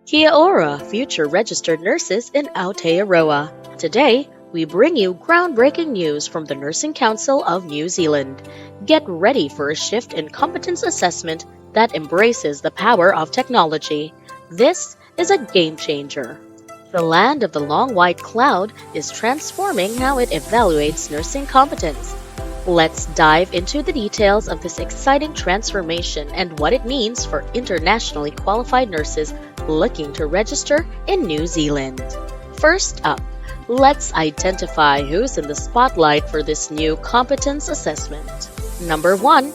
Kia ora, future registered nurses in Aotearoa. Today, we bring you groundbreaking news from the Nursing Council of New Zealand. Get ready for a shift in competence assessment that embraces the power of technology. This is a game changer. The land of the long white cloud is transforming how it evaluates nursing competence. Let's dive into the details of this exciting transformation and what it means for internationally qualified nurses looking to register in New Zealand. First up, let's identify who's in the spotlight for this new competence assessment. Number 1.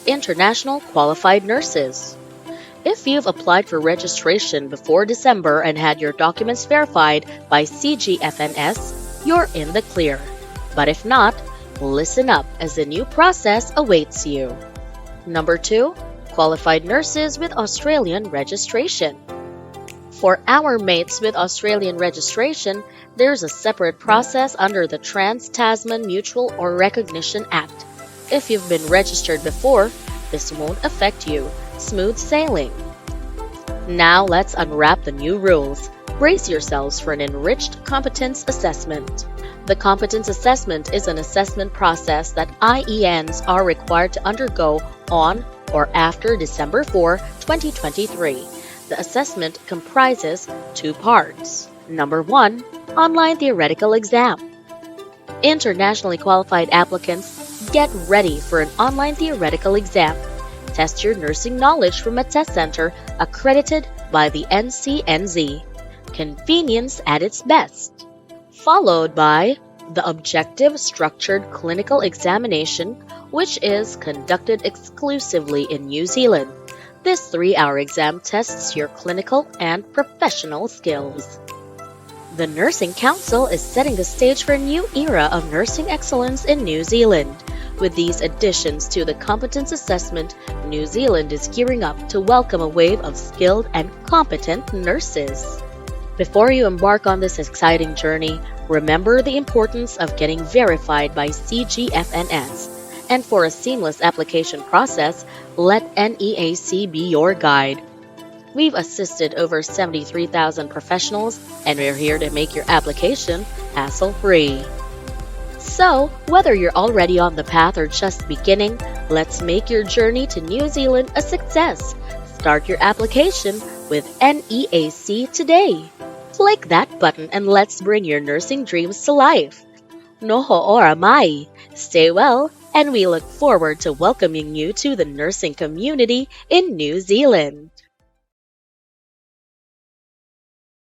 International Qualified Nurses. If you've applied for registration before December and had your documents verified by CGFNS, you're in the clear. But if not, listen up as the new process awaits you. Number 2. Qualified Nurses with Australian Registration. For our mates with Australian registration, there's a separate process under the Trans-Tasman Mutual or Recognition Act. If you've been registered before, this won't affect you. Smooth sailing. Now let's unwrap the new rules. Brace yourselves for an enriched competence assessment. The competence assessment is an assessment process that IENs are required to undergo on or after December 4, 2023. The assessment comprises 2 parts. Number 1. Online theoretical exam. Internationally qualified applicants, get ready for an online theoretical exam. Test your nursing knowledge from a test center accredited by the NCNZ. Convenience at its best. Followed by the objective structured clinical examination, which is conducted exclusively in New Zealand. This 3-hour exam tests your clinical and professional skills. The Nursing Council is setting the stage for a new era of nursing excellence in New Zealand. With these additions to the competence assessment, New Zealand is gearing up to welcome a wave of skilled and competent nurses. Before you embark on this exciting journey, remember the importance of getting verified by CGFNS. And for a seamless application process, let NEAC be your guide. We've assisted over 73,000 professionals, and we're here to make your application hassle-free. So, whether you're already on the path or just beginning, let's make your journey to New Zealand a success. Start your application with NEAC today. Click that button and let's bring your nursing dreams to life. Noho ora mai. Stay well, and we look forward to welcoming you to the nursing community in New Zealand.